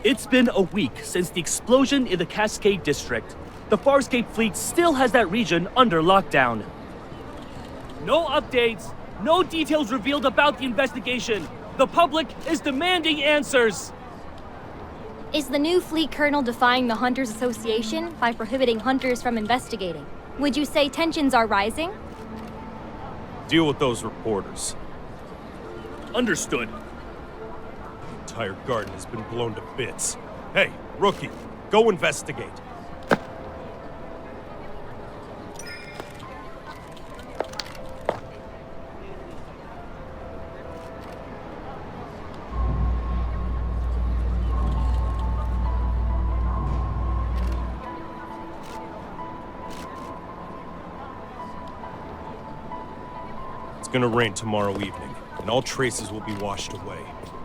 It's been a week since the explosion in the Cascade District. The Farscape fleet still has that region under lockdown. No updates, no details revealed about the investigation. The public is demanding answers. Is the new fleet colonel defying the Hunters Association by prohibiting hunters from investigating? Would you say tensions are rising? Deal with those reporters. Understood. The entire garden has been blown to bits. Hey, rookie, go investigate. It's gonna rain tomorrow evening, and all traces will be washed away.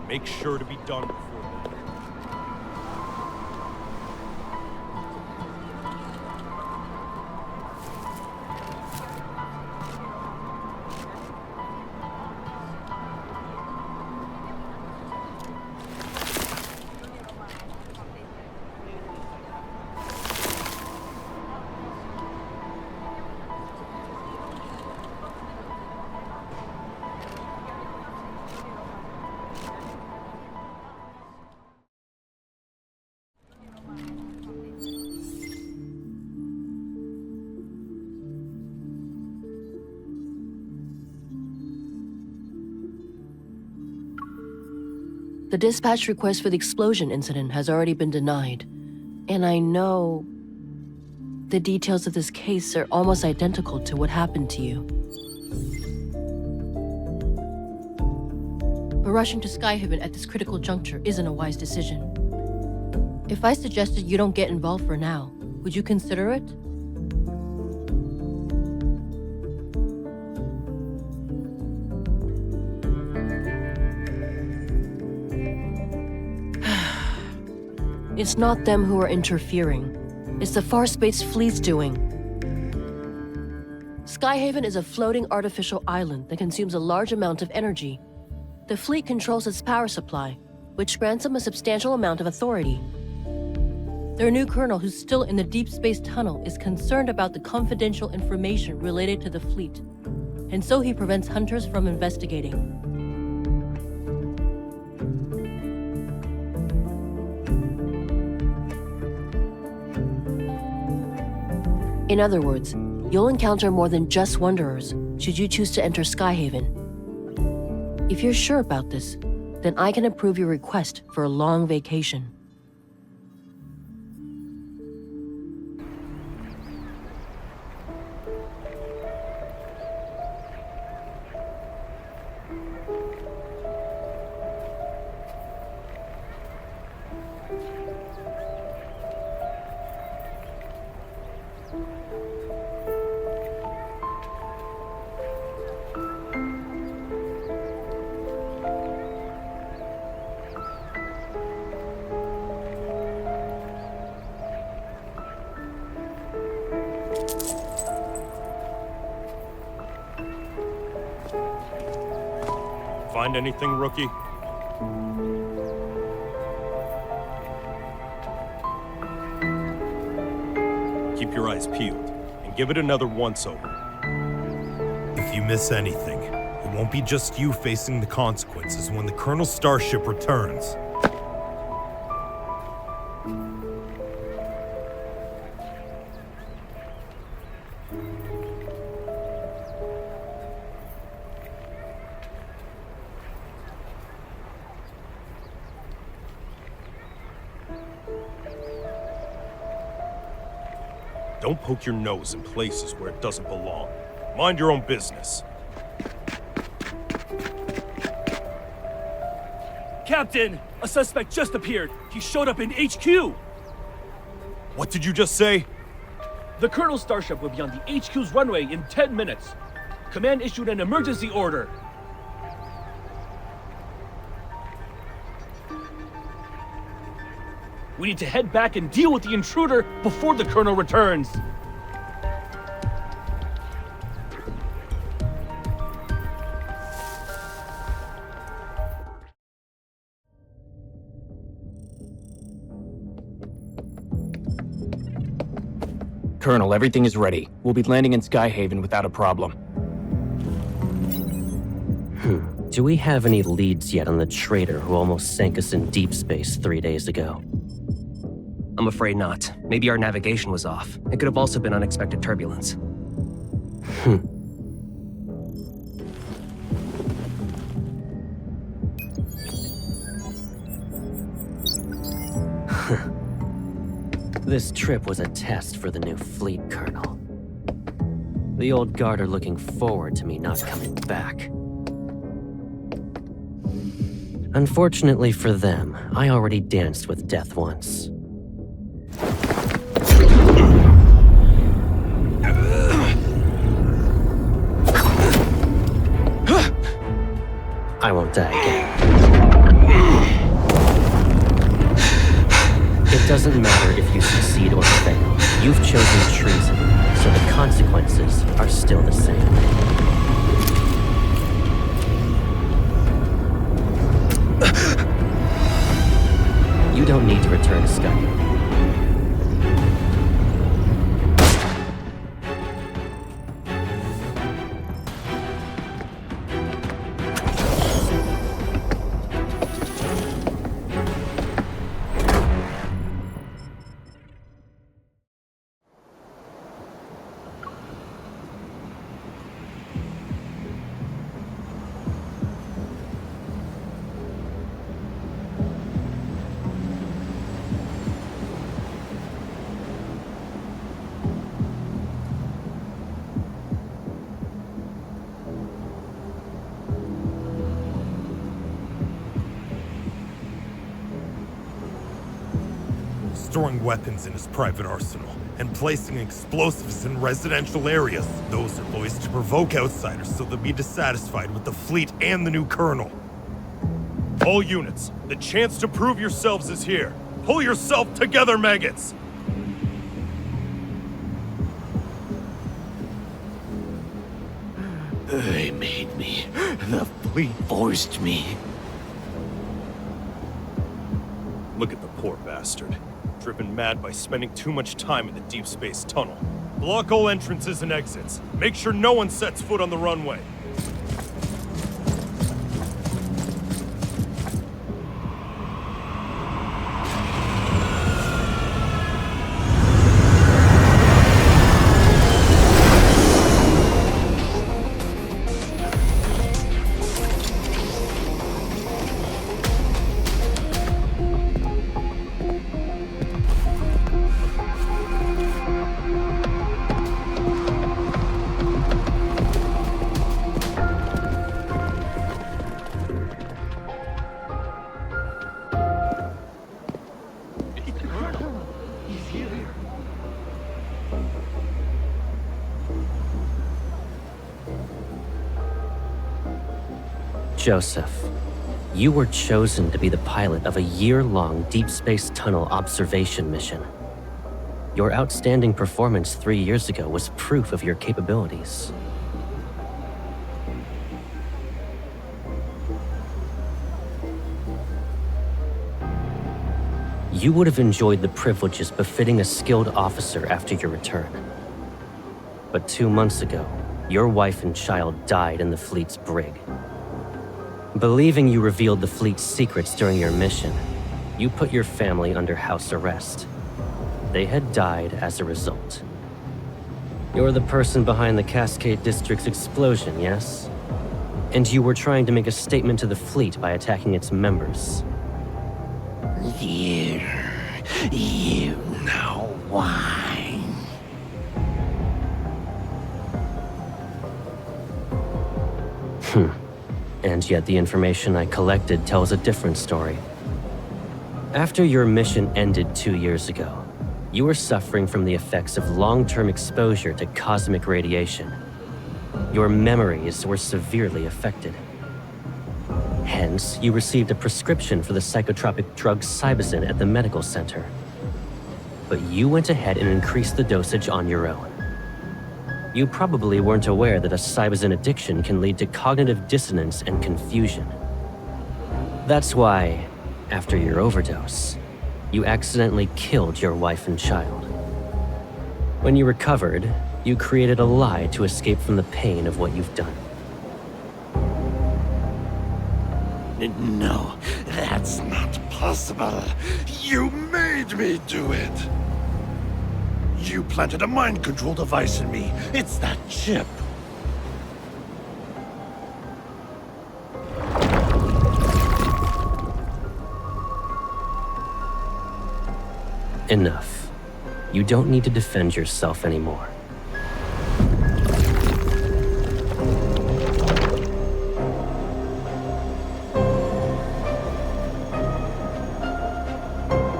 Make sure to be done before then. The dispatch request for the explosion incident has already been denied, and I know the details of this case are almost identical to what happened to you. But rushing to Skyhaven at this critical juncture isn't a wise decision. If I suggested you don't get involved for now, would you consider it? It's not them who are interfering. It's the Farspace fleet's doing. Skyhaven is a floating artificial island that consumes a large amount of energy. The fleet controls its power supply, which grants them a substantial amount of authority. Their new colonel, who's still in the Deepspace tunnel, is concerned about the confidential information related to the fleet, and so he prevents hunters from investigating. In other words, you'll encounter more than just Wanderers should you choose to enter Skyhaven. If you're sure about this, then I can approve your request for a long vacation. Find anything, rookie? Keep your eyes peeled, and give it another once-over. If you miss anything, it won't be just you facing the consequences when the Colonel's starship returns. Don't poke your nose in places where it doesn't belong. Mind your own business. Captain, a suspect just appeared. He showed up in HQ. What did you just say? The Colonel's starship will be on the HQ's runway in 10 minutes. Command issued an emergency order. We need to head back and deal with the intruder before the Colonel returns. Colonel, everything is ready. We'll be landing in Skyhaven without a problem. Do we have any leads yet on the traitor who almost sank us in deep space 3 days ago? I'm afraid not. Maybe our navigation was off. It could have also been unexpected turbulence. This trip was a test for the new fleet colonel. The old guard are looking forward to me not coming back. Unfortunately for them, I already danced with death once. I won't die again. It doesn't matter if you succeed or fail. You've chosen treason, so the consequences are still the same. You don't need to return to Skyward. Storing weapons in his private arsenal, and placing explosives in residential areas. Those are boys to provoke outsiders so they'll be dissatisfied with the fleet and the new colonel. All units, the chance to prove yourselves is here. Pull yourself together, maggots! They made me. The fleet forced me. Look at the poor bastard. Driven mad by spending too much time in the deep space tunnel. Block all entrances and exits. Make sure no one sets foot on the runway. Joseph, you were chosen to be the pilot of a year-long deep space tunnel observation mission. Your outstanding performance 3 years ago was proof of your capabilities. You would have enjoyed the privileges befitting a skilled officer after your return. But 2 months ago, your wife and child died in the fleet's brig. Believing you revealed the fleet's secrets during your mission, you put your family under house arrest. They had died as a result. You're the person behind the Cascade District's explosion, yes? And you were trying to make a statement to the fleet by attacking its members. You know why. And yet the information I collected tells a different story. After your mission ended 2 years ago, you were suffering from the effects of long-term exposure to cosmic radiation. Your memories were severely affected. Hence, you received a prescription for the psychotropic drug Cybazin at the medical center. But you went ahead and increased the dosage on your own. You probably weren't aware that a Cybazin addiction can lead to cognitive dissonance and confusion. That's why, after your overdose, you accidentally killed your wife and child. When you recovered, you created a lie to escape from the pain of what you've done. No, that's not possible. You made me do it. You planted a mind control device in me. It's that chip. Enough. You don't need to defend yourself anymore.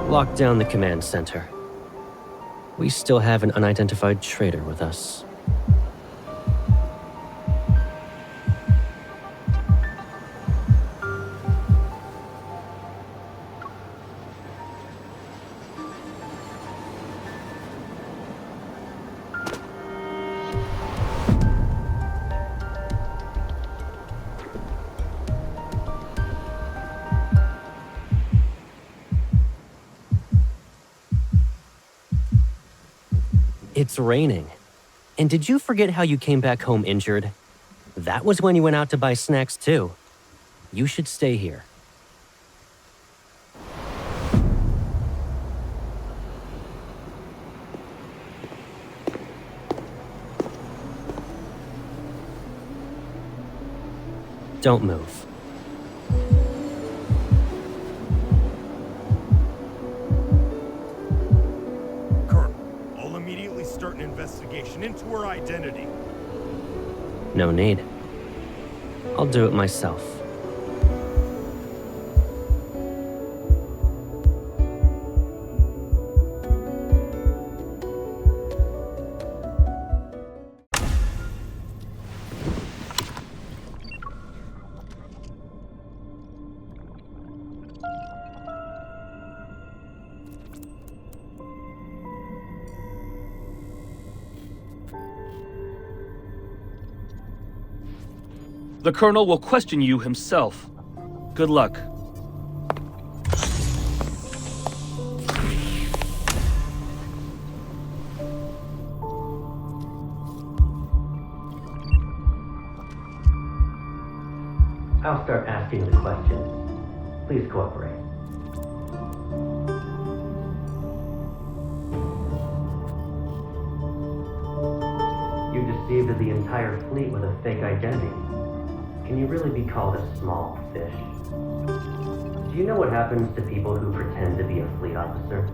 Lock down the command center. We still have an unidentified traitor with us. It's raining. And did you forget how you came back home injured? That was when you went out to buy snacks too. You should stay here. Don't move. Start an investigation into her identity. No need. I'll do it myself. The Colonel will question you himself. Good luck. I'll start asking the questions. Please cooperate. You deceived the entire fleet with a fake identity. Can you really be called a small fish? Do you know what happens to people who pretend to be a fleet officer?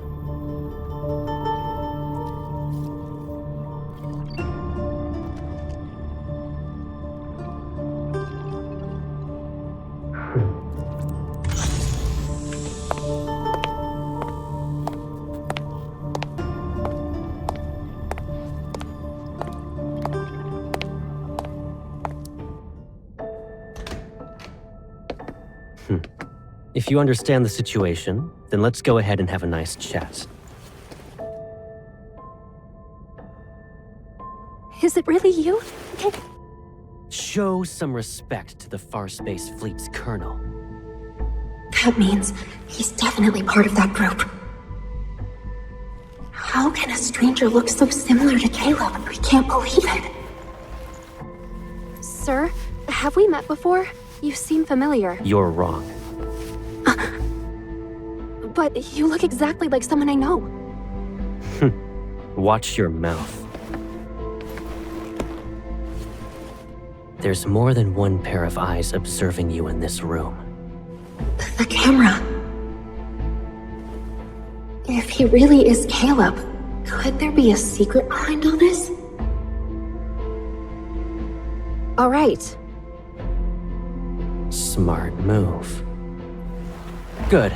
If you understand the situation, then let's go ahead and have a nice chat. Is it really you? Show some respect to the Farspace Fleet's colonel. That means he's definitely part of that group. How can a stranger look so similar to Caleb? I can't believe it. Sir, have we met before? You seem familiar. You're wrong. But you look exactly like someone I know. Watch your mouth. There's more than one pair of eyes observing you in this room. The camera. If he really is Caleb, could there be a secret behind all this? All right. Smart move. Good.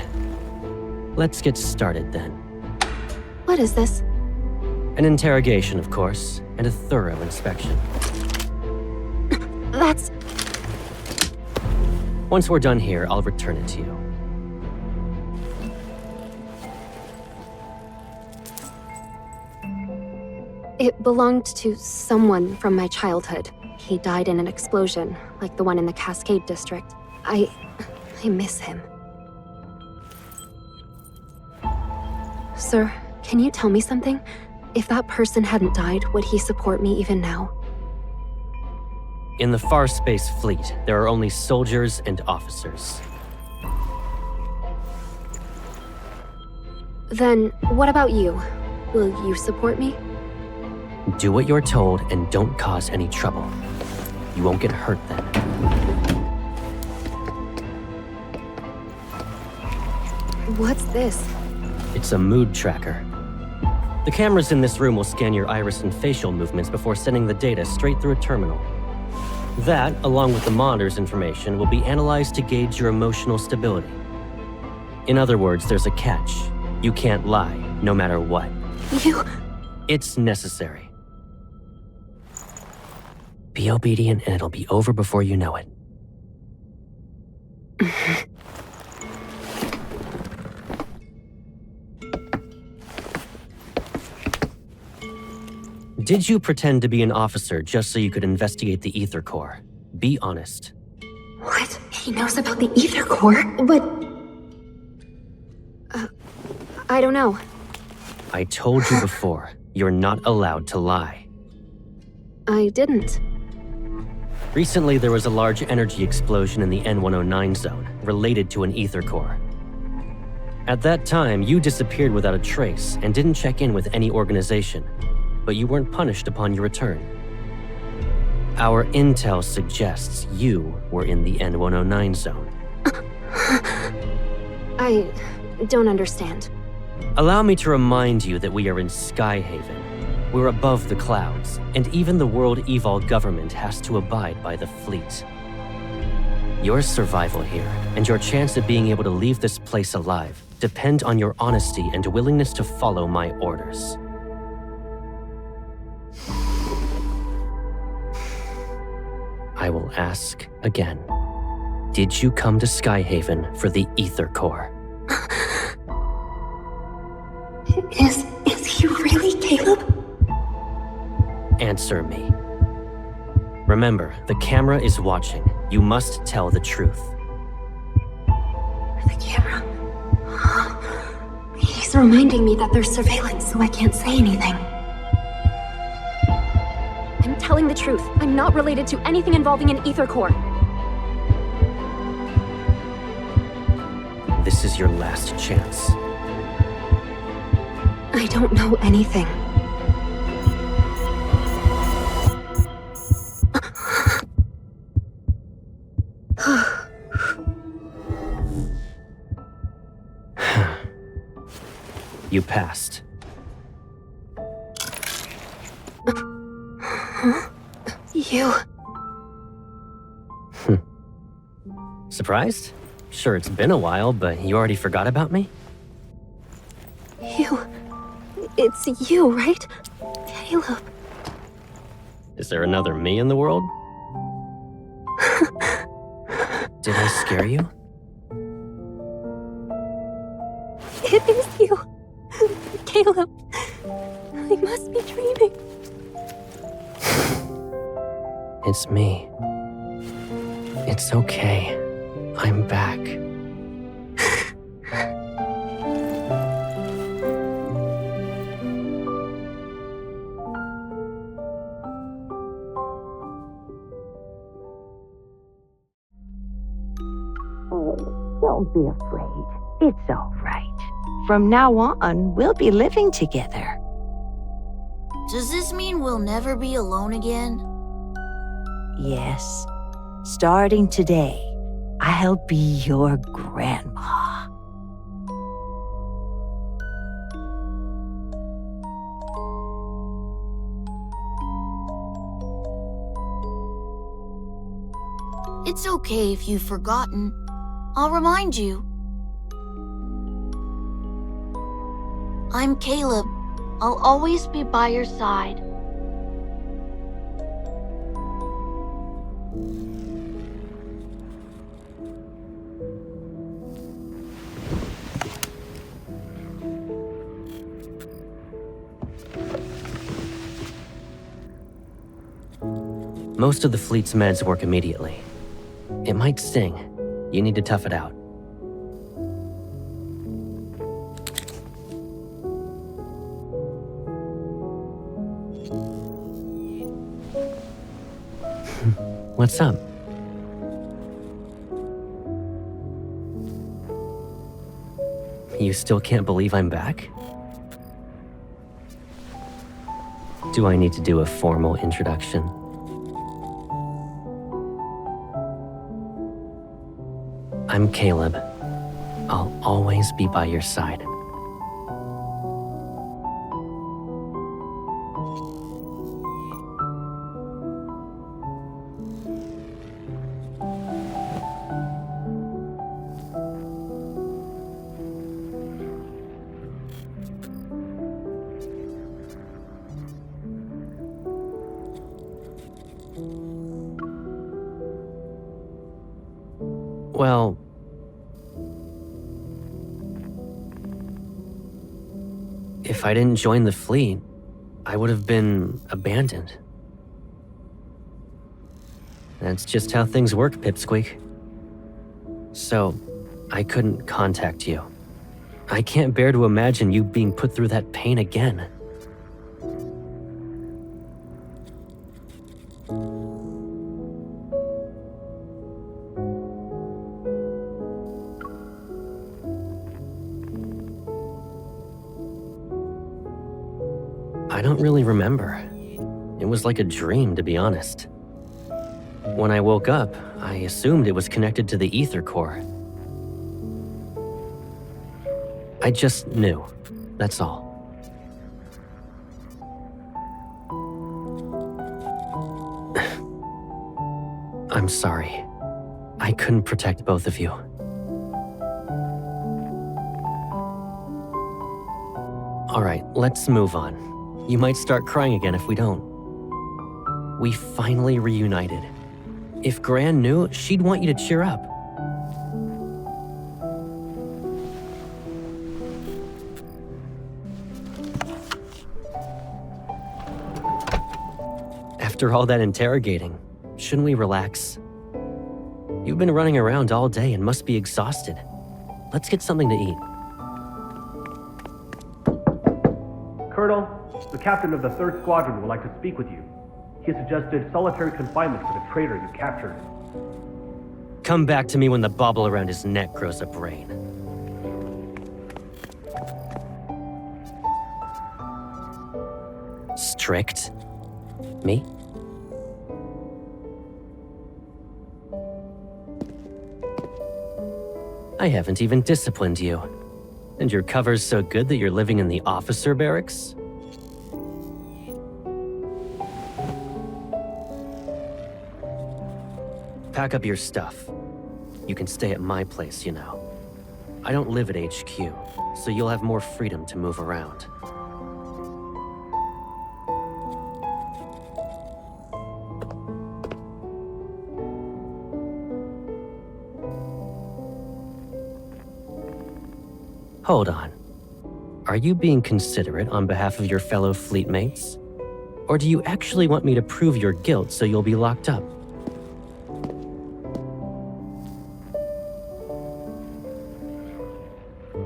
Let's get started then. What is this? An interrogation, of course, and a thorough inspection. That's... Once we're done here, I'll return it to you. It belonged to someone from my childhood. He died in an explosion, like the one in the Cascade District. I miss him. Sir, can you tell me something? If that person hadn't died, would he support me even now? In the Far Space Fleet, there are only soldiers and officers. Then, what about you? Will you support me? Do what you're told and don't cause any trouble. You won't get hurt then. What's this? It's a mood tracker. The cameras in this room will scan your iris and facial movements before sending the data straight through a terminal. That, along with the monitor's information, will be analyzed to gauge your emotional stability. In other words, there's a catch. You can't lie, no matter what. You... It's necessary. Be obedient and it'll be over before you know it. Did you pretend to be an officer just so you could investigate the Ether Core? Be honest. What? He knows about the Ether Core? But... I don't know. I told you before, you're not allowed to lie. I didn't. Recently, there was a large energy explosion in the N109 zone, related to an Ether Core. At that time, you disappeared without a trace and didn't check in with any organization, but you weren't punished upon your return. Our intel suggests you were in the N109 zone. I don't understand. Allow me to remind you that we are in Skyhaven. We're above the clouds, and even the World Evol government has to abide by the fleet. Your survival here, and your chance of being able to leave this place alive, depend on your honesty and willingness to follow my orders. I will ask again. Did you come to Skyhaven for the Ether Core? Is he really Caleb? Answer me. Remember, the camera is watching. You must tell the truth. The camera. He's reminding me that there's surveillance, so I can't say anything. I'm telling the truth. I'm not related to anything involving an Ether Core. This is your last chance. I don't know anything. You passed. You... Surprised? Sure, it's been a while, but you already forgot about me? It's you, right? Caleb. Is there another me in the world? Did I scare you? It is you. Caleb. I must be dreaming. It's me. It's okay. I'm back. Don't be afraid. It's all right. From now on, we'll be living together. Does this mean we'll never be alone again? Yes. Starting today, I'll be your grandma. It's okay if you've forgotten. I'll remind you. I'm Caleb. I'll always be by your side. Most of the fleet's meds work immediately. It might sting. You need to tough it out. What's up? You still can't believe I'm back? Do I need to do a formal introduction? I'm Caleb. I'll always be by your side. Well, if I didn't join the fleet, I would have been abandoned. That's just how things work, Pipsqueak. So, I couldn't contact you. I can't bear to imagine you being put through that pain again. I don't really remember. It was like a dream, to be honest. When I woke up, I assumed it was connected to the ether core. I just knew. That's all. I'm sorry. I couldn't protect both of you. All right, let's move on. You might start crying again if we don't. We finally reunited. If Gran knew, she'd want you to cheer up. After all that interrogating, shouldn't we relax? You've been running around all day and must be exhausted. Let's get something to eat. Colonel, the captain of the 3rd Squadron would like to speak with you. He suggested solitary confinement for the traitor you captured. Come back to me when the bauble around his neck grows a brain. Strict? Me? I haven't even disciplined you. And your cover's so good that you're living in the officer barracks? Pack up your stuff. You can stay at my place, you know. I don't live at HQ, so you'll have more freedom to move around. Hold on. Are you being considerate on behalf of your fellow fleetmates? Or do you actually want me to prove your guilt so you'll be locked up?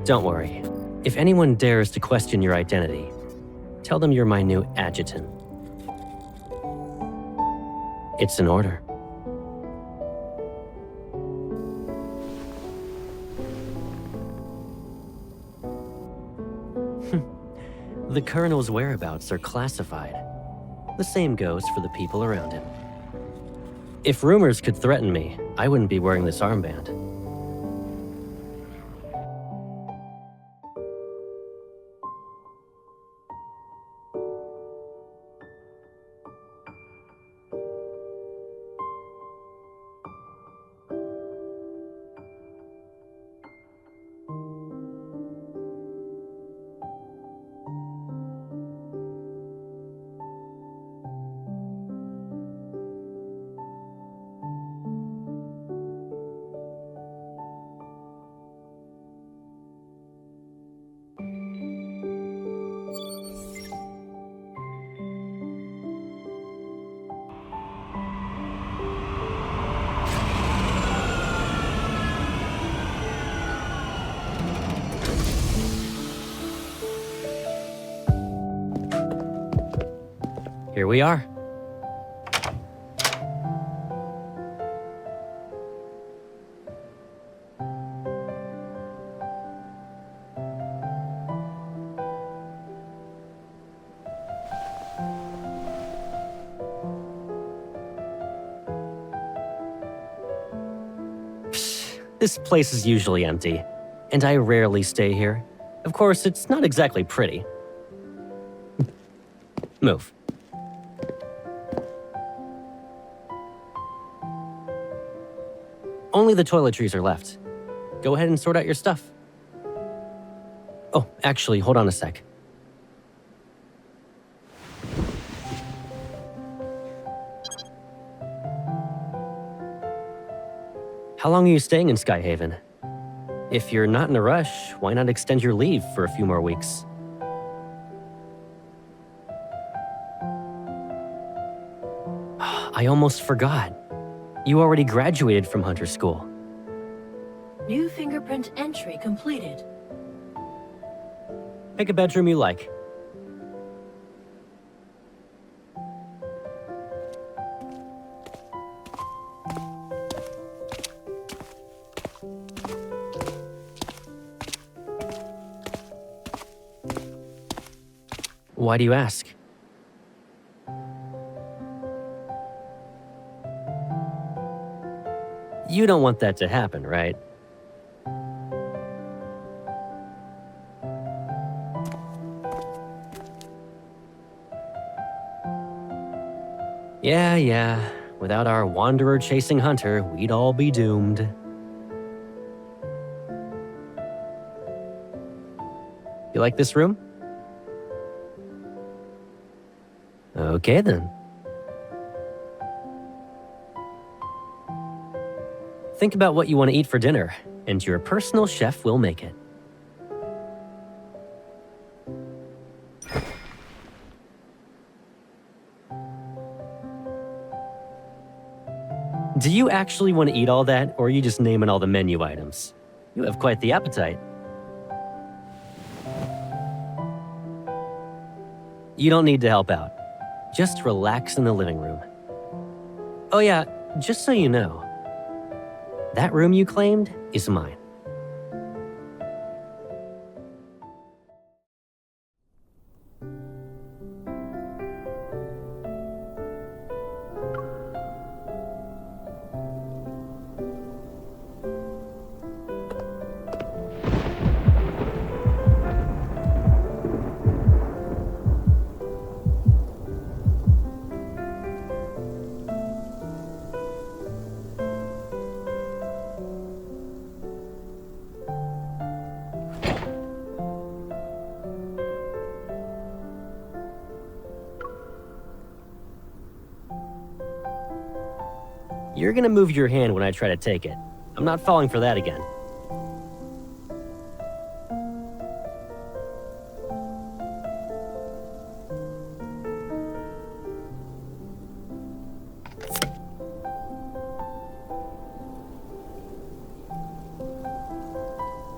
Don't worry. If anyone dares to question your identity, tell them you're my new adjutant. It's an order. The Colonel's whereabouts are classified. The same goes for the people around him. If rumors could threaten me, I wouldn't be wearing this armband. Here we are. This place is usually empty, and I rarely stay here. Of course, it's not exactly pretty. Move. Only the toiletries are left. Go ahead and sort out your stuff. Oh, actually, hold on a sec. How long are you staying in Skyhaven? If you're not in a rush, why not extend your leave for a few more weeks? I almost forgot. You already graduated from Hunter School. New fingerprint entry completed. Pick a bedroom you like. Why do you ask? You don't want that to happen, right? Yeah. Without our wanderer chasing Hunter, we'd all be doomed. You like this room? Okay then. Think about what you want to eat for dinner, and your personal chef will make it. Do you actually want to eat all that, or are you just naming all the menu items? You have quite the appetite. You don't need to help out. Just relax in the living room. Oh yeah, just so you know, that room you claimed is mine. You're gonna move your hand when I try to take it. I'm not falling for that again.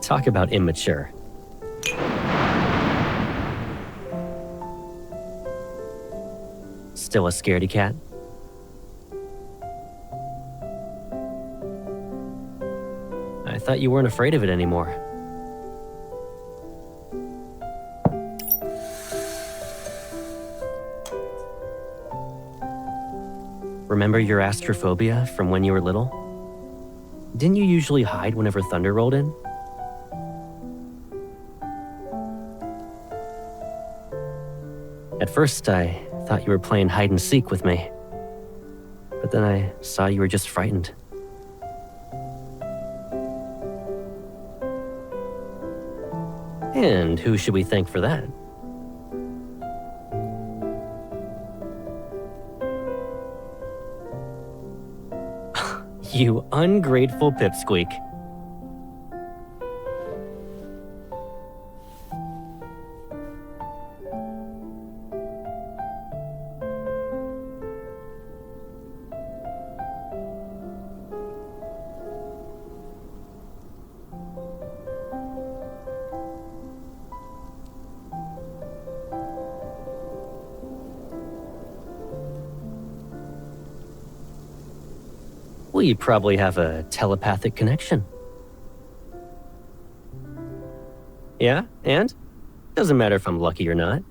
Talk about immature. Still a scaredy cat? I thought you weren't afraid of it anymore. Remember your astrophobia from when you were little? Didn't you usually hide whenever thunder rolled in? At first, I thought you were playing hide and seek with me. But then I saw you were just frightened. And who should we thank for that? You ungrateful pipsqueak. We probably have a telepathic connection. Yeah, and? Doesn't matter if I'm lucky or not.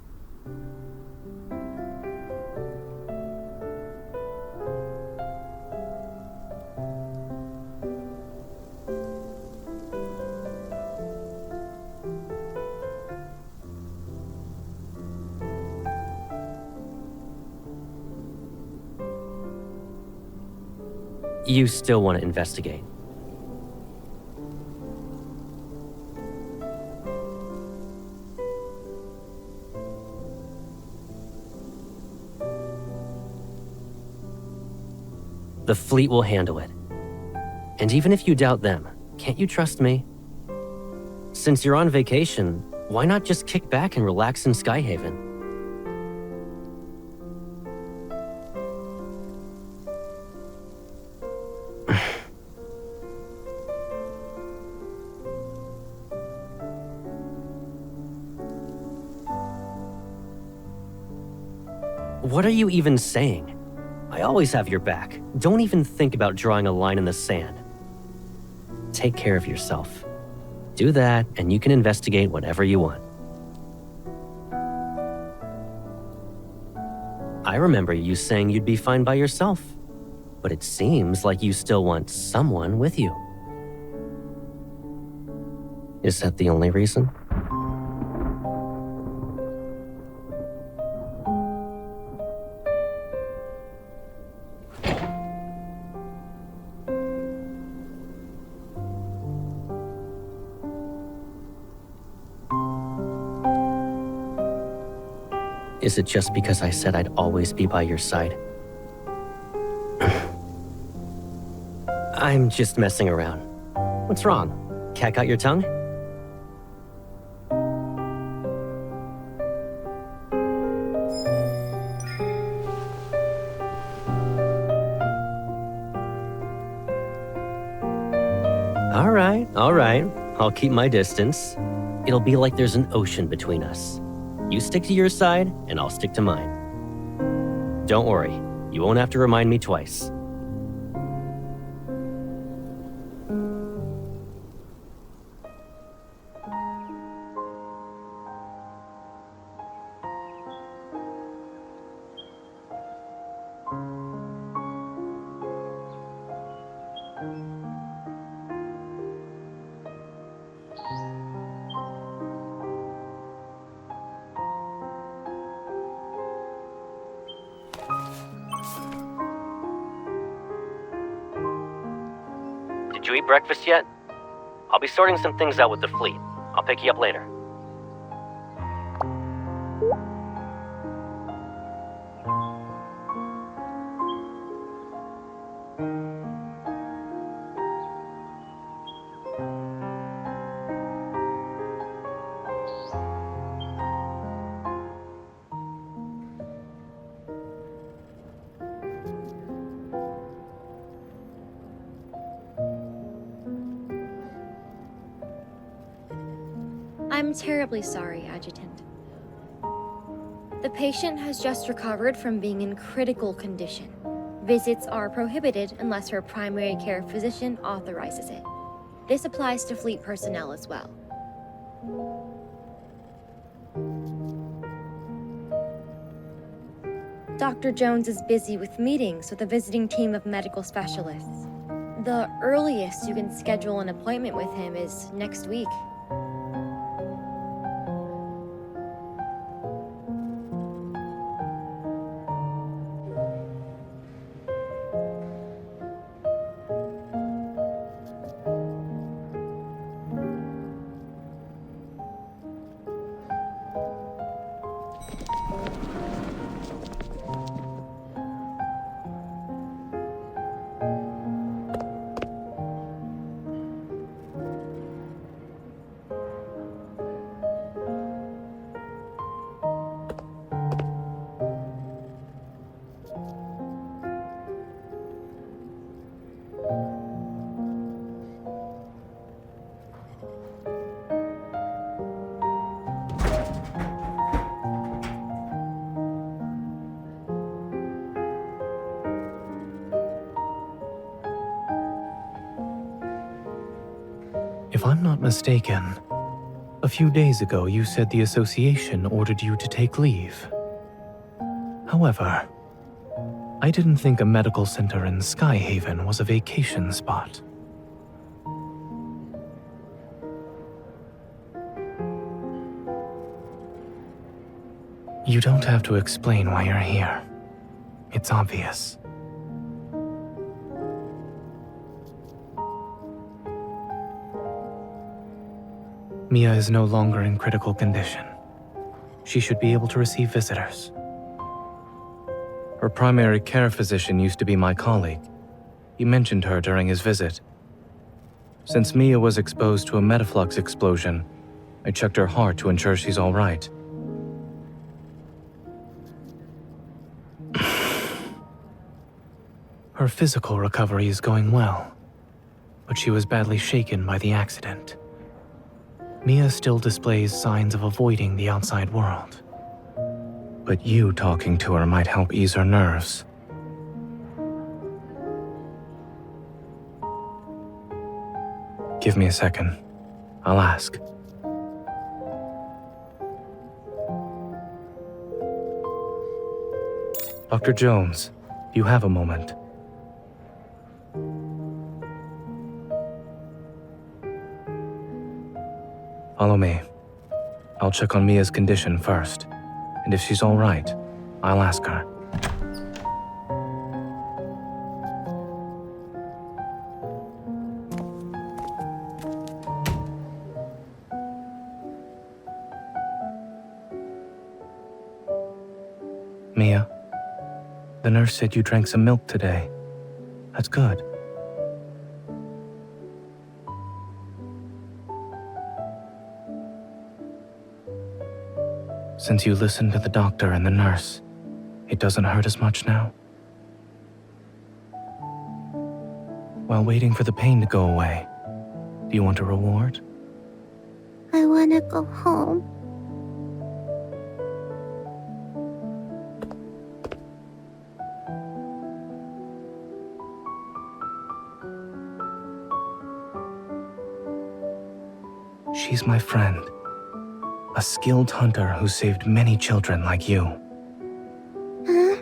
You still want to investigate? The fleet will handle it. And even if you doubt them, can't you trust me? Since you're on vacation, why not just kick back and relax in Skyhaven? What are you even saying? I always have your back. Don't even think about drawing a line in the sand. Take care of yourself. Do that, and you can investigate whatever you want. I remember you saying you'd be fine by yourself, but it seems like you still want someone with you. Is that the only reason? Is it just because I said I'd always be by your side? I'm just messing around. What's wrong? Cat got your tongue? All right. I'll keep my distance. It'll be like there's an ocean between us. You stick to your side, and I'll stick to mine. Don't worry, you won't have to remind me twice. Did you eat breakfast yet? I'll be sorting some things out with the fleet. I'll pick you up later. I'm terribly sorry, Adjutant. The patient has just recovered from being in critical condition. Visits are prohibited unless her primary care physician authorizes it. This applies to fleet personnel as well. Dr. Jones is busy with meetings with a visiting team of medical specialists. The earliest you can schedule an appointment with him is next week. If I'm not mistaken, a few days ago you said the association ordered you to take leave. However, I didn't think a medical center in Skyhaven was a vacation spot. You don't have to explain why you're here. It's obvious. Mia is no longer in critical condition. She should be able to receive visitors. Her primary care physician used to be my colleague. He mentioned her during his visit. Since Mia was exposed to a metaflux explosion, I checked her heart to ensure she's all right. Her physical recovery is going well, but she was badly shaken by the accident. Mia still displays signs of avoiding the outside world. But you talking to her might help ease her nerves. Give me a second. I'll ask. Dr. Jones, do you have a moment? Follow me. I'll check on Mia's condition first, and if she's all right, I'll ask her. Mia, the nurse said you drank some milk today. That's good. Since you listened to the doctor and the nurse, it doesn't hurt as much now? While waiting for the pain to go away, do you want a reward? I wanna go home. She's my friend. A skilled hunter who saved many children like you. Huh?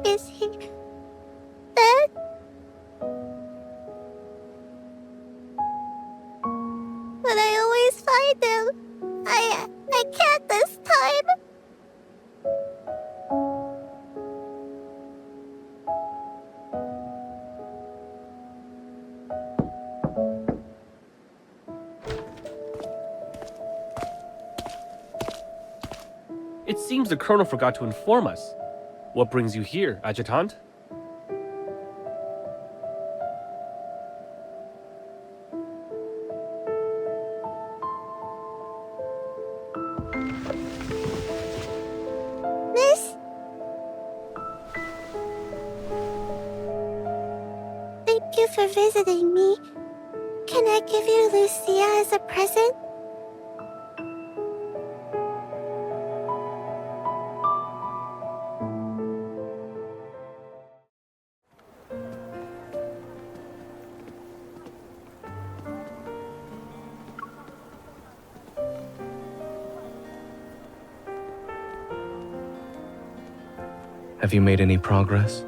Is he dead? But I always find him. I can't this time. It seems the Colonel forgot to inform us. What brings you here, Adjutant? Miss? Thank you for visiting me. Can I give you Lucia as a present? Have you made any progress?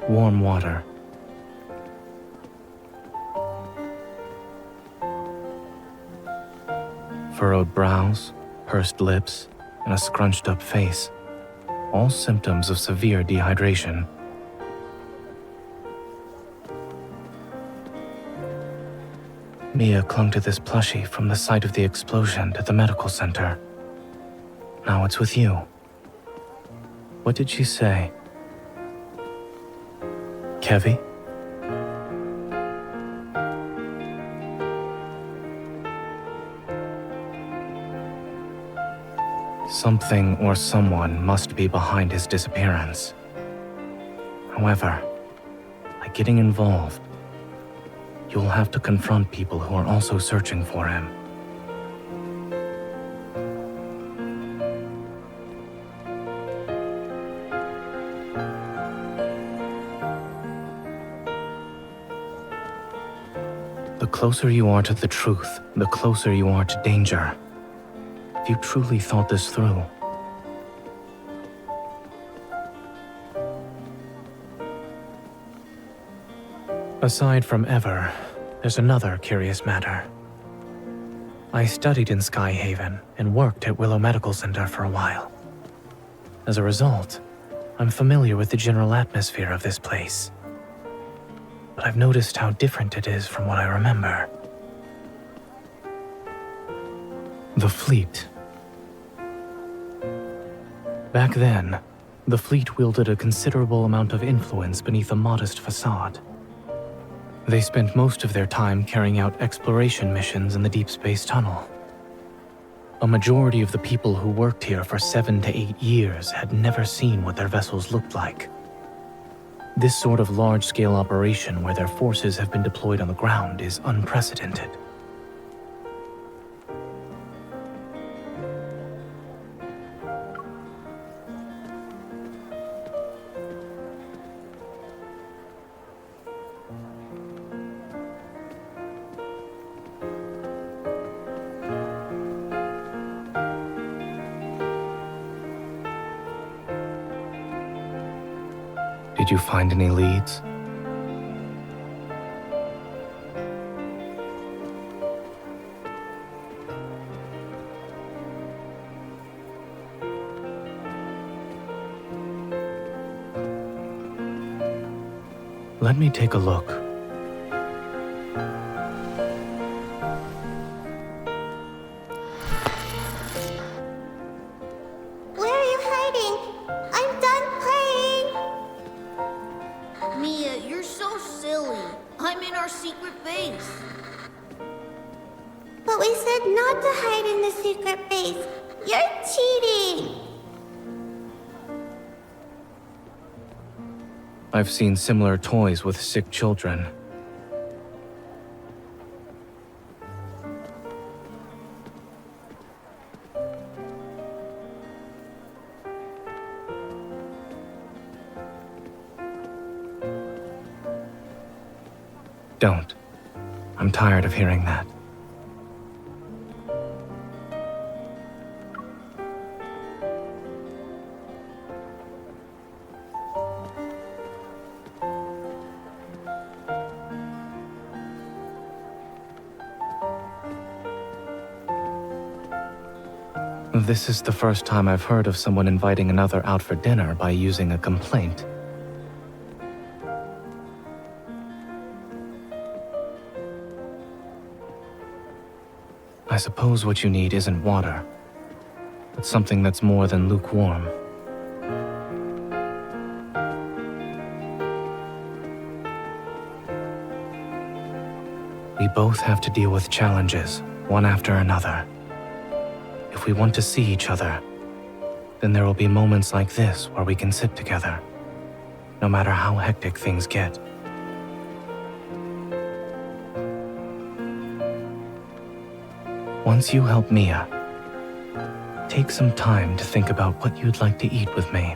Warm water. Furrowed brows, pursed lips, and a scrunched up face. All symptoms of severe dehydration. Mia clung to this plushie from the site of the explosion to the medical center. Now it's with you. What did she say? Kevi? Something or someone must be behind his disappearance. However, by getting involved, you'll have to confront people who are also searching for him. The closer you are to the truth, the closer you are to danger. If you truly thought this through. Aside from Ever, there's another curious matter. I studied in Skyhaven and worked at Willow Medical Center for a while. As a result, I'm familiar with the general atmosphere of this place. But I've noticed how different it is from what I remember. The fleet. Back then, the fleet wielded a considerable amount of influence beneath a modest facade. They spent most of their time carrying out exploration missions in the Deepspace tunnel. A majority of the people who worked here for 7 to 8 years had never seen what their vessels looked like. This sort of large-scale operation where their forces have been deployed on the ground is unprecedented. Did you find any leads? Let me take a look. Where are you hiding? I'm done playing! Mia, you're so silly. I'm in our secret base. But we said not to hide in the secret base. You're cheating! I've seen similar toys with sick children. Don't. I'm tired of hearing that. This is the first time I've heard of someone inviting another out for dinner by using a complaint. I suppose what you need isn't water, but something that's more than lukewarm. We both have to deal with challenges, one after another. If we want to see each other, then there will be moments like this where we can sit together, no matter how hectic things get. Once you help Mia, take some time to think about what you'd like to eat with me.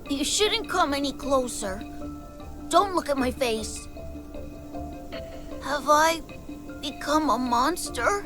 You shouldn't come any closer. Don't look at my face. Have I become a monster?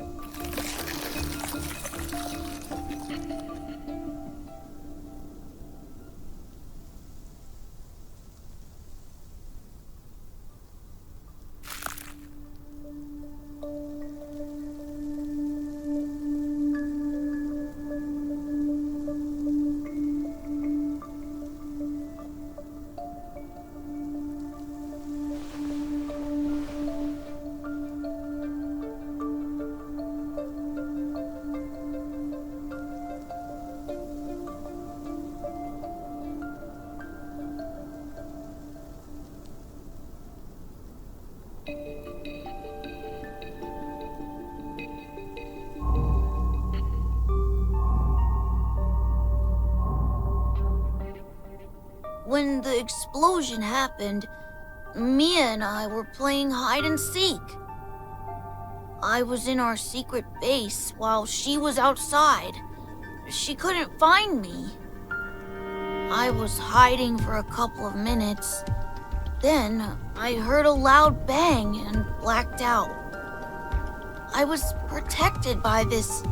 When the explosion happened, Mia and I were playing hide and seek. I was in our secret base while she was outside. She couldn't find me. I was hiding for a couple of minutes. Then I heard a loud bang and blacked out. I was protected by this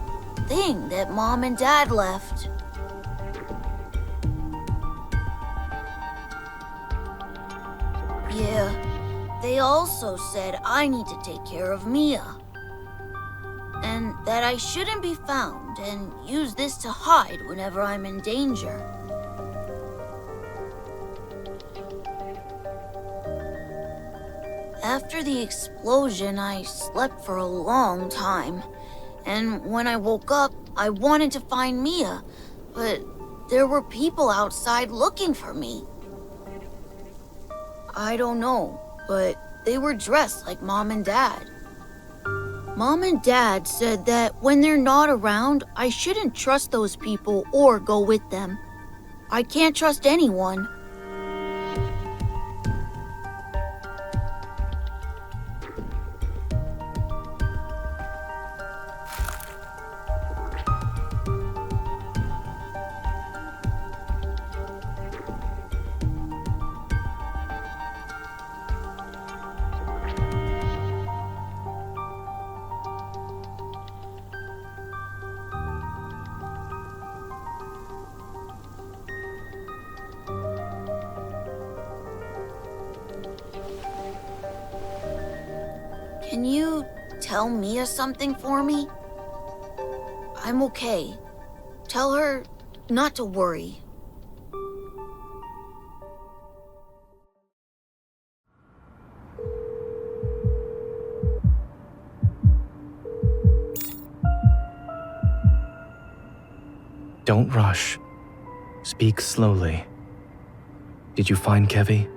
thing that Mom and Dad left. Yeah, they also said I need to take care of Mia. And that I shouldn't be found and use this to hide whenever I'm in danger. After the explosion, I slept for a long time. And when I woke up, I wanted to find Mia, but there were people outside looking for me. I don't know, but they were dressed like Mom and Dad. Mom and Dad said that when they're not around, I shouldn't trust those people or go with them. I can't trust anyone. Can you tell Mia something for me? I'm okay. Tell her not to worry. Don't rush. Speak slowly. Did you find Kevi?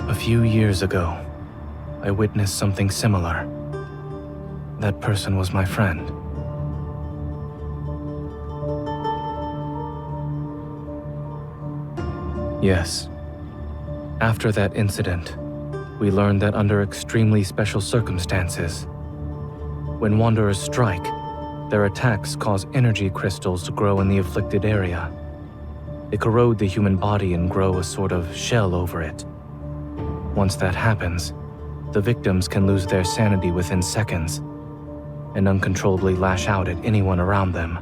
A few years ago, I witnessed something similar. That person was my friend. Yes. After that incident, we learned that under extremely special circumstances, when Wanderers strike, their attacks cause energy crystals to grow in the afflicted area. They corrode the human body and grow a sort of shell over it. Once that happens, the victims can lose their sanity within seconds and uncontrollably lash out at anyone around them.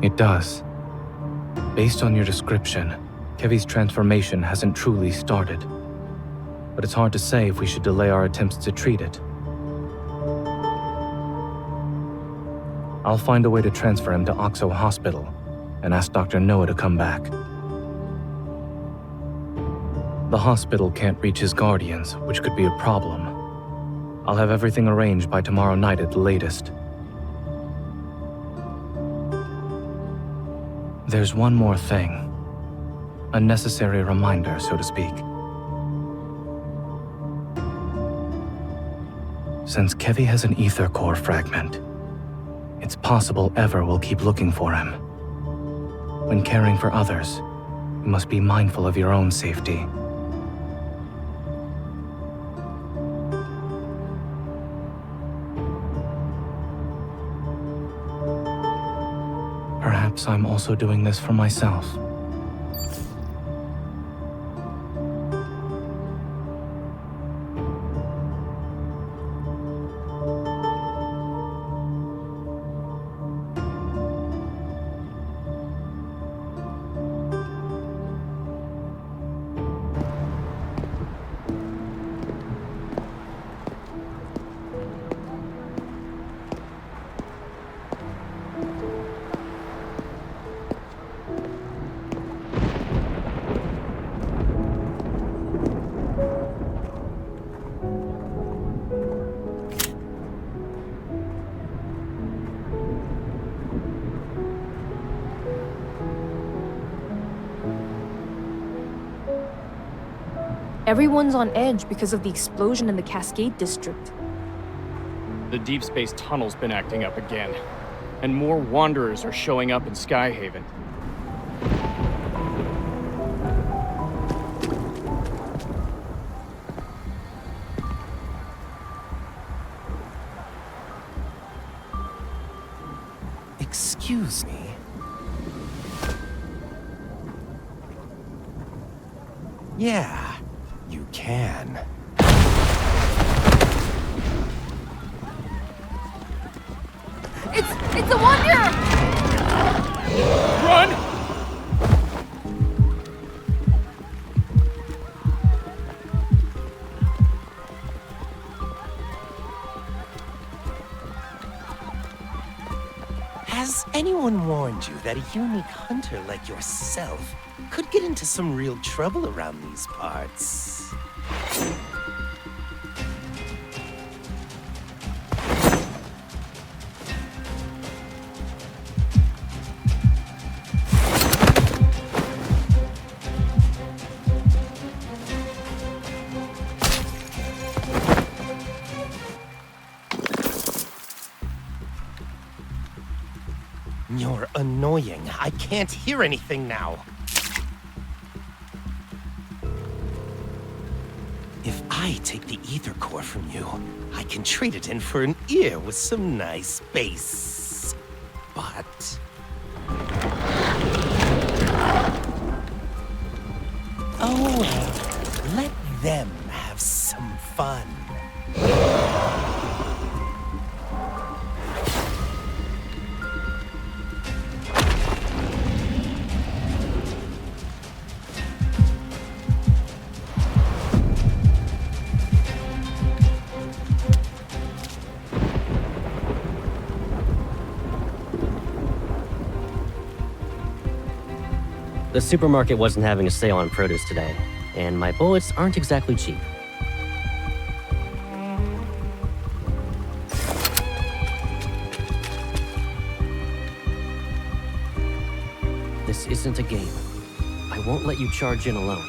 It does. Based on your description, Kevi's transformation hasn't truly started, but it's hard to say if we should delay our attempts to treat it. I'll find a way to transfer him to Oxo Hospital and ask Dr. Noah to come back. The hospital can't reach his guardians, which could be a problem. I'll have everything arranged by tomorrow night at the latest. There's one more thing. A necessary reminder, so to speak. Since Kevi has an ether core fragment, it's possible Ever will keep looking for him. When caring for others, you must be mindful of your own safety. Perhaps I'm also doing this for myself. Everyone's on edge because of the explosion in the Cascade District. The Deepspace tunnel's been acting up again, and more wanderers are showing up in Skyhaven. Excuse me. Yeah, you can. It's a wanderer! Run! Has anyone warned you that a unique hunter like yourself could get into some real trouble around these parts? You're annoying. I can't hear anything now. If I take the ether core from you, I can trade it in for an ear with some nice bass. But... oh well, let them have some fun. The supermarket wasn't having a sale on produce today, and my bullets aren't exactly cheap. This isn't a game. I won't let you charge in alone.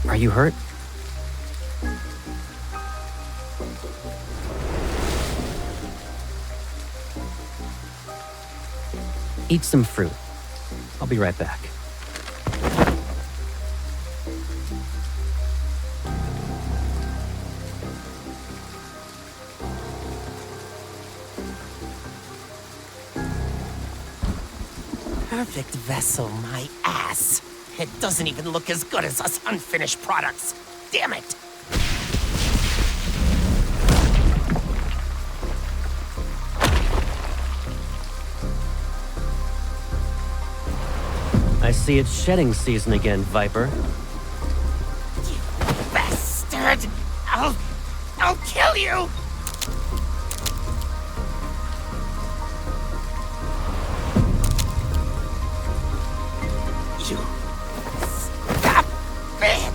Are you hurt? Eat some fruit. I'll be right back. Perfect vessel, my ass. It doesn't even look as good as us unfinished products. Damn it! I see it's shedding season again, Viper. You bastard! I'll kill you! You... stop it!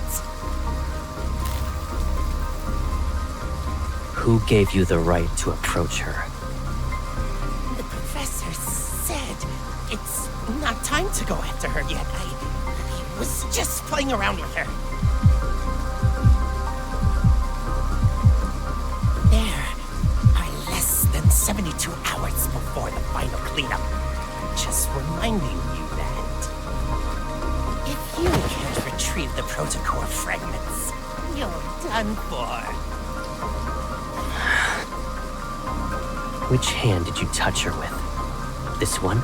Who gave you the right to approach her? The professor said it's not time to go after her yet. I was just playing around with her. There are less than 72 hours before the final cleanup. Just reminding you that. If you can't retrieve the protocore fragments, you're done for. Which hand did you touch her with? This one?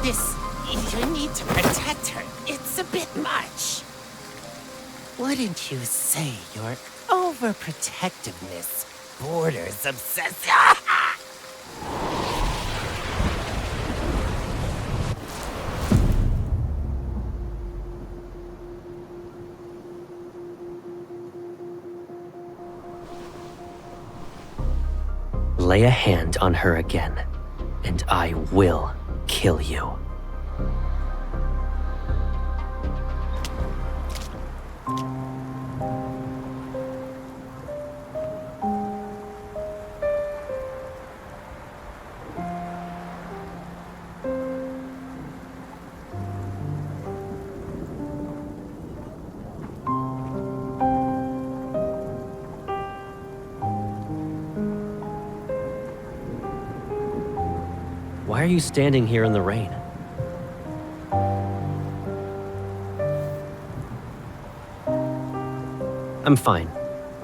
This... you need to protect her. It's a bit much. Wouldn't you say your overprotectiveness borders obsessive? lay a hand on her again, and I will kill you. Why are you standing here in the rain? I'm fine,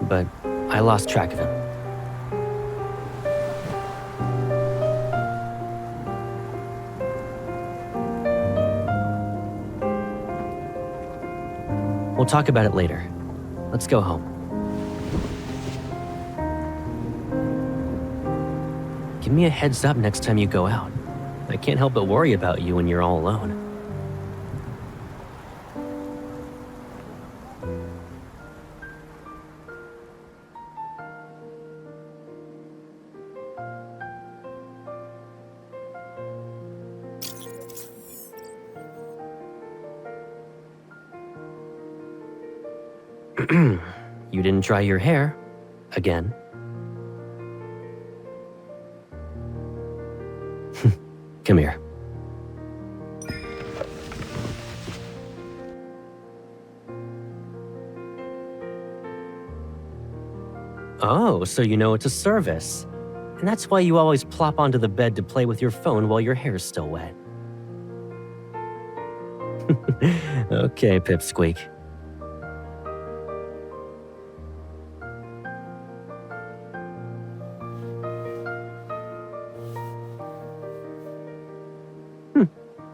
but I lost track of him. We'll talk about it later. Let's go home. Give me a heads up next time you go out. I can't help but worry about you when you're all alone. You didn't dry your hair. Again. Come here. Oh, so you know it's a service. And that's why you always plop onto the bed to play with your phone while your hair's still wet. Okay, Pipsqueak.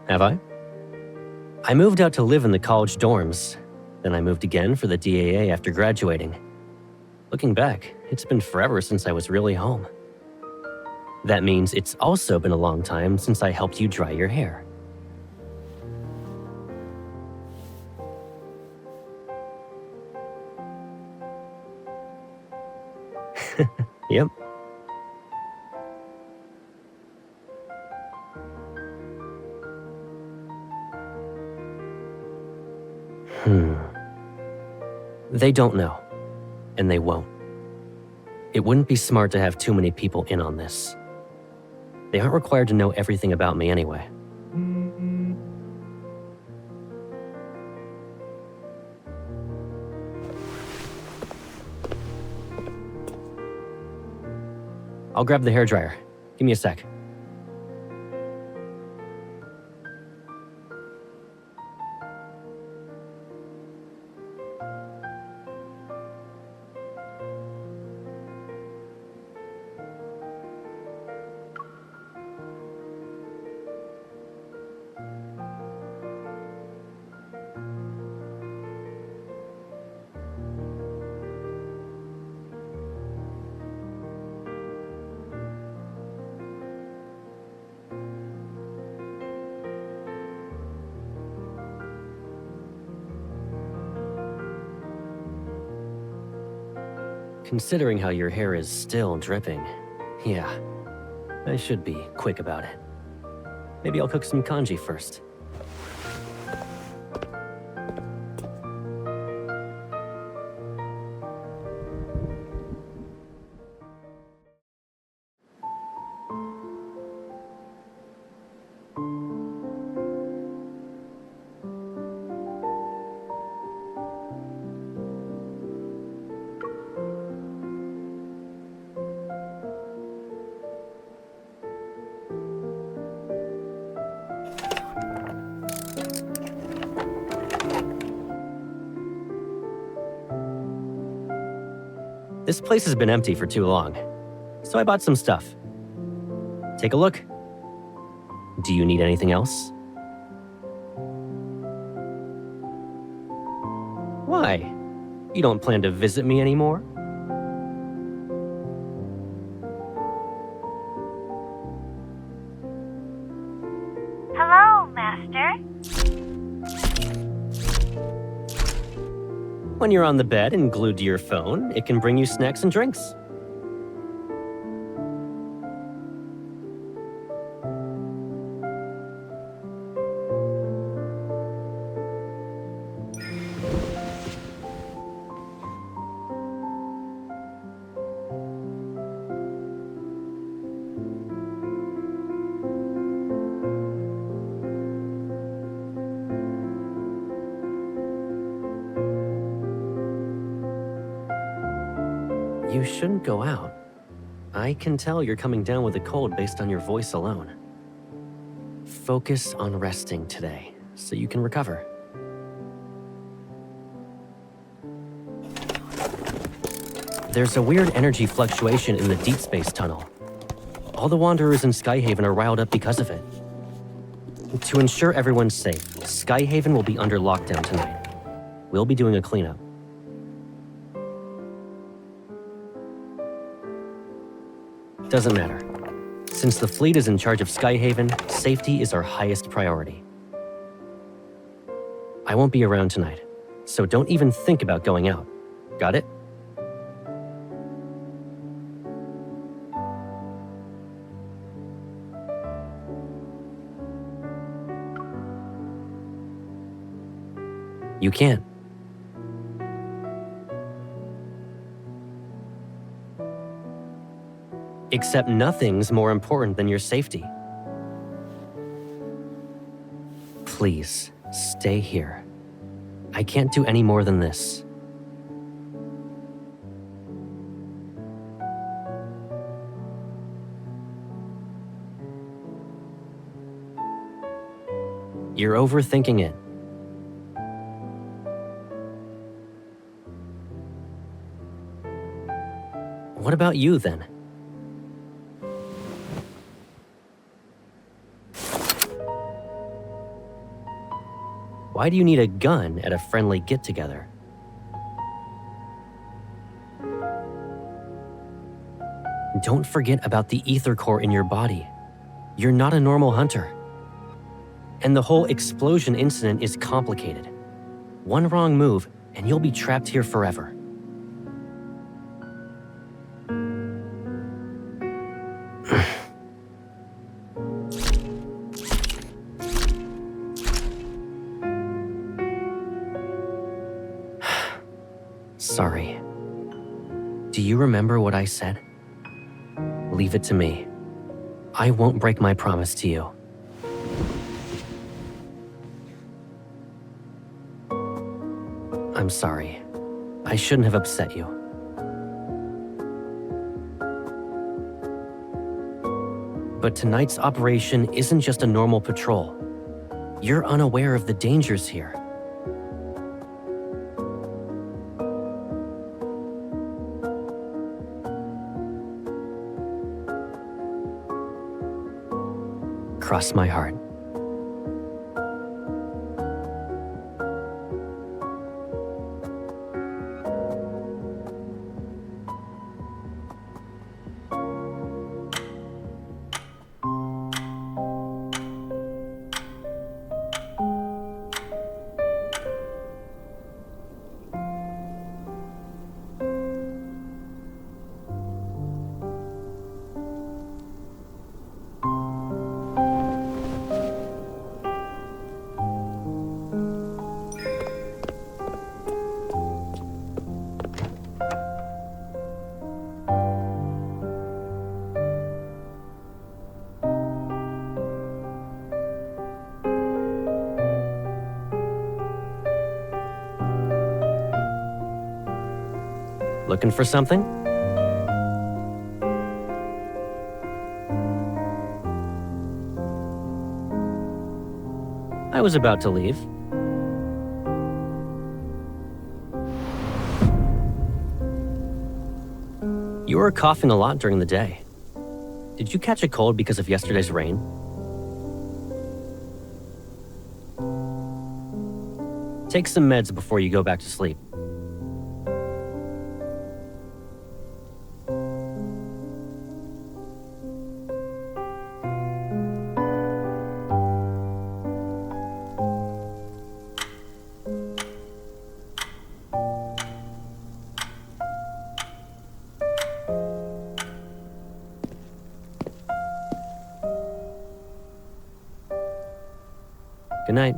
Have I? I moved out to live in the college dorms. Then I moved again for the DAA after graduating. Looking back, it's been forever since I was really home. That means it's also been a long time since I helped you dry your hair. Yep. They don't know, and they won't. It wouldn't be smart to have too many people in on this. They aren't required to know everything about me anyway. I'll grab the hairdryer. Give me a sec. Considering how your hair is still dripping, yeah, I should be quick about it. Maybe I'll cook some kanji first. This place has been empty for too long, so I bought some stuff. Take a look. Do you need anything else? Why? You don't plan to visit me anymore? Hello, Master. When you're on the bed and glued to your phone, it can bring you snacks and drinks. You shouldn't go out. I can tell you're coming down with a cold based on your voice alone. Focus on resting today, so you can recover. There's a weird energy fluctuation in the Deepspace tunnel. All the Wanderers in Skyhaven are riled up because of it. To ensure everyone's safe, Skyhaven will be under lockdown tonight. We'll be doing a cleanup. Doesn't matter. Since the fleet is in charge of Skyhaven, safety is our highest priority. I won't be around tonight, so don't even think about going out. Got it? You can't. Except nothing's more important than your safety. Please, stay here. I can't do any more than this. You're overthinking it. What about you, then? Why do you need a gun at a friendly get-together? Don't forget about the ether core in your body. You're not a normal hunter. And the whole explosion incident is complicated. One wrong move, and you'll be trapped here forever. Sorry. Do you remember what I said? Leave it to me. I won't break my promise to you. I'm sorry. I shouldn't have upset you. But tonight's operation isn't just a normal patrol. You're unaware of the dangers here. Cross my heart. Looking for something? I was about to leave. You were coughing a lot during the day. Did you catch a cold because of yesterday's rain? Take some meds before you go back to sleep. Good night.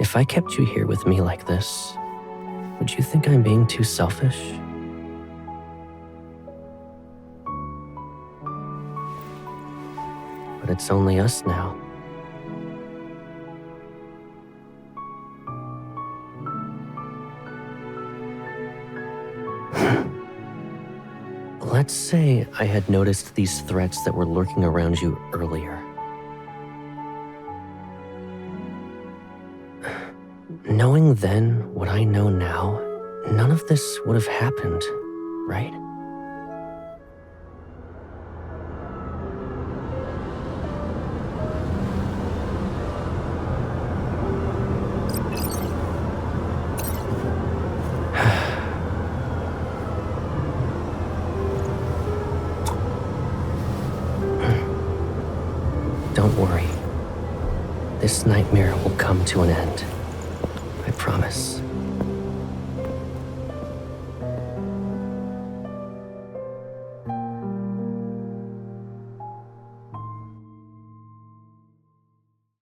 If I kept you here with me like this, would you think I'm being too selfish? But it's only us now. Let's say I had noticed these threats that were lurking around you earlier. Knowing then what I know now, none of this would have happened, right? Don't worry. This nightmare will come to an end. I promise.